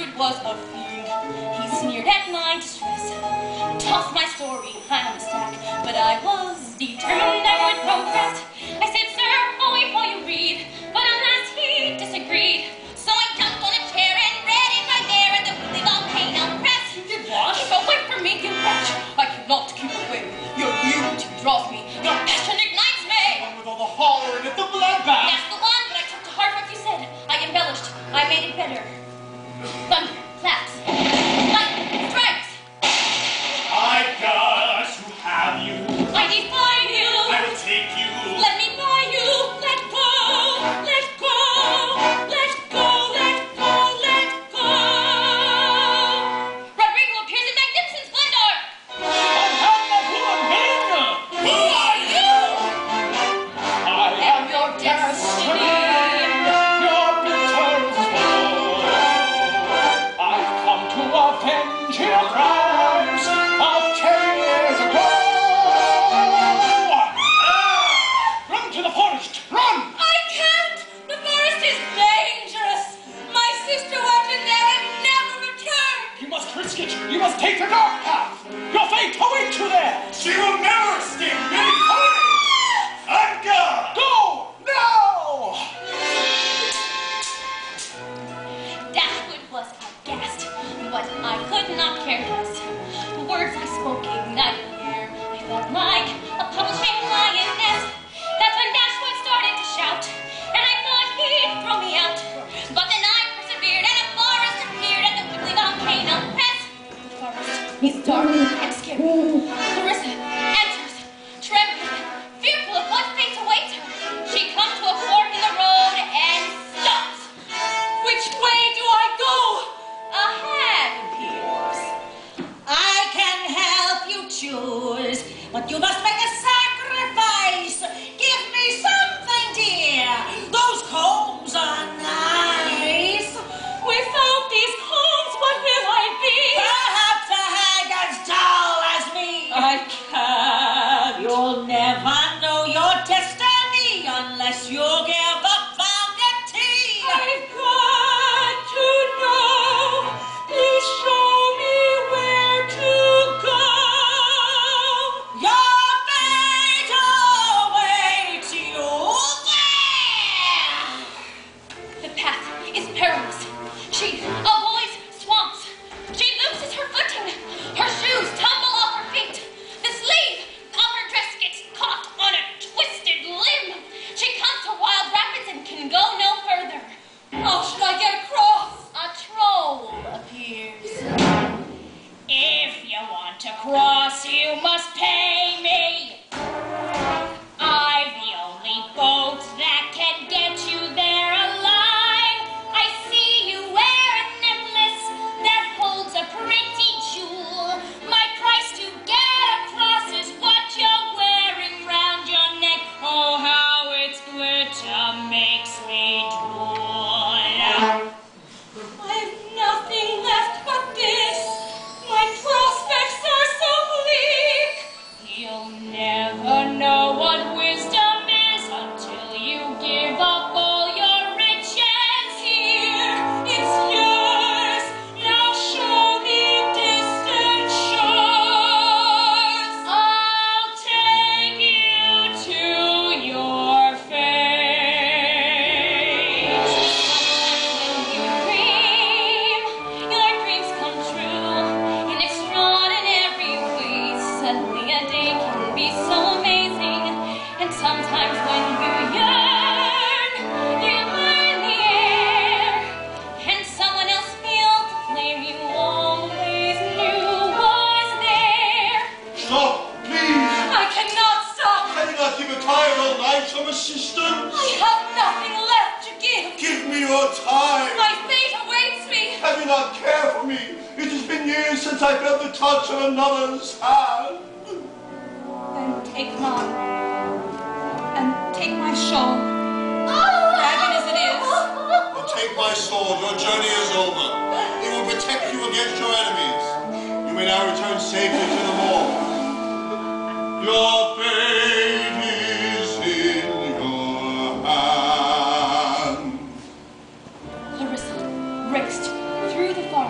Dastard was a fiend. He sneered at my distress, tossed my story high on the stack, but I was determined I would progress. I said, sir, I'll wait while you read, but unless he disagreed, so I jumped on a chair and read it right there at the weekly Volcano press. You did what? Keep away from me, you wretch. I cannot keep away. Your beauty draws me. Your passion ignites me. The one with all the horror in it, the bloodbath. That's the one, but I took to heart what you said. I embellished. I made it better. Thunder, claps, lightning, strikes. I got to have you. I defy you. I will take you. Let me buy you. Let go. Let go. Let go. Let go. Let go. Rodrigo appears in magnificent splendor. Who are you? I am your destiny. Your bitter foe. I've come to avenge your crimes of 10 years ago. Run to the forest! Run! I can't. The forest is dangerous. My sister went in there and never returned. You must risk it. You must take the dark path. Your fate awaits you there. She will never escape me. Hurry! I'm gone. Go now. Dashwood was aghast, but I could not care less. The words I spoke ignited the air. I felt like a publishing lioness. That's when Dashwood started to shout, and I thought he'd throw me out. But then I persevered, and a forest appeared at the weekly Volcano press. The forest is dark and scary. Clarissa enters, trembling, fearful of what fate awaits her. She comes to a fork in the road and stops. Which way do I go? Ahead, Pierce. I can help you choose, but you must make a sacrifice. Give me something, dear. Those combs are nice. Without these combs, what will I be? Perhaps a hag as dull as me. I can't. You'll never know your destiny unless you give up vanity. I've got to know. Please show me where to go. Your fate awaits you there. The path is perilous. She avoids swamps. She loses her footing. Her shoes tumble off her feet. The sleeve of her dress gets caught on a twisted limb. She comes to wild rapids and can go no further. How should I get across? A troll appears. If you want to cross, you must pay me. I'm the only boat that can get you there alive. I see you wear a necklace that holds a pretty jewel. My price to get across is what you're wearing round your neck. Oh, how its glitter makes me drool. I've nothing left but this. My prospects are so bleak. You'll never know what wisdom is until you give up all your riches. Here, it's yours. Now show me distant shores. I'll take you to your fate. Sometimes when you dream, your dreams come true in extraordinary ways. Suddenly a day can be so amazing, and sometimes when you yearn, you're in the air, and someone else feels the flame you always knew was there. Stop, please! I cannot stop. Can you not give a tired old knight some assistance? I have nothing left to give. Give me your time! My fate awaits me. Have you not care for me? It has been years since I felt the touch of another's hand. Then take mine, and take my shawl, ragged as it is. But take my sword, your journey is over. It will protect you against your enemies. You may now return safely to the moor. Your fate is in your hands. Clarissa raced through the forest.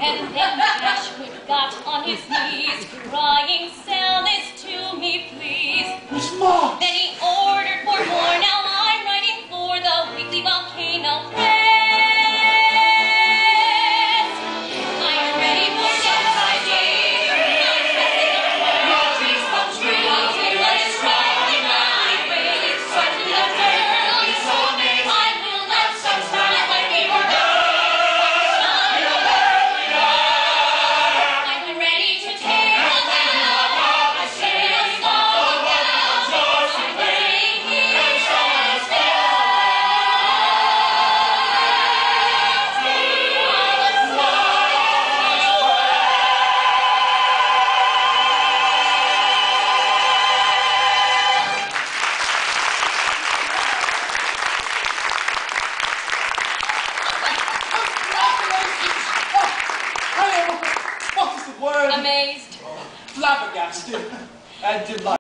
And then Dashwood got on his knees, crying, "Sell this to me, please." Miss March! Then he ordered for more. Now I'm writing for the weekly Volcano Press. I'm ready for sunrise days. I'm pressing on my dreams come true. I'll take what is right in my way. Certain the girl is so amazing. I will love some stars like we were I'm ready to take a bow. I say a song about I'm taking a What is the word? Amazed. Flabbergasted and delighted.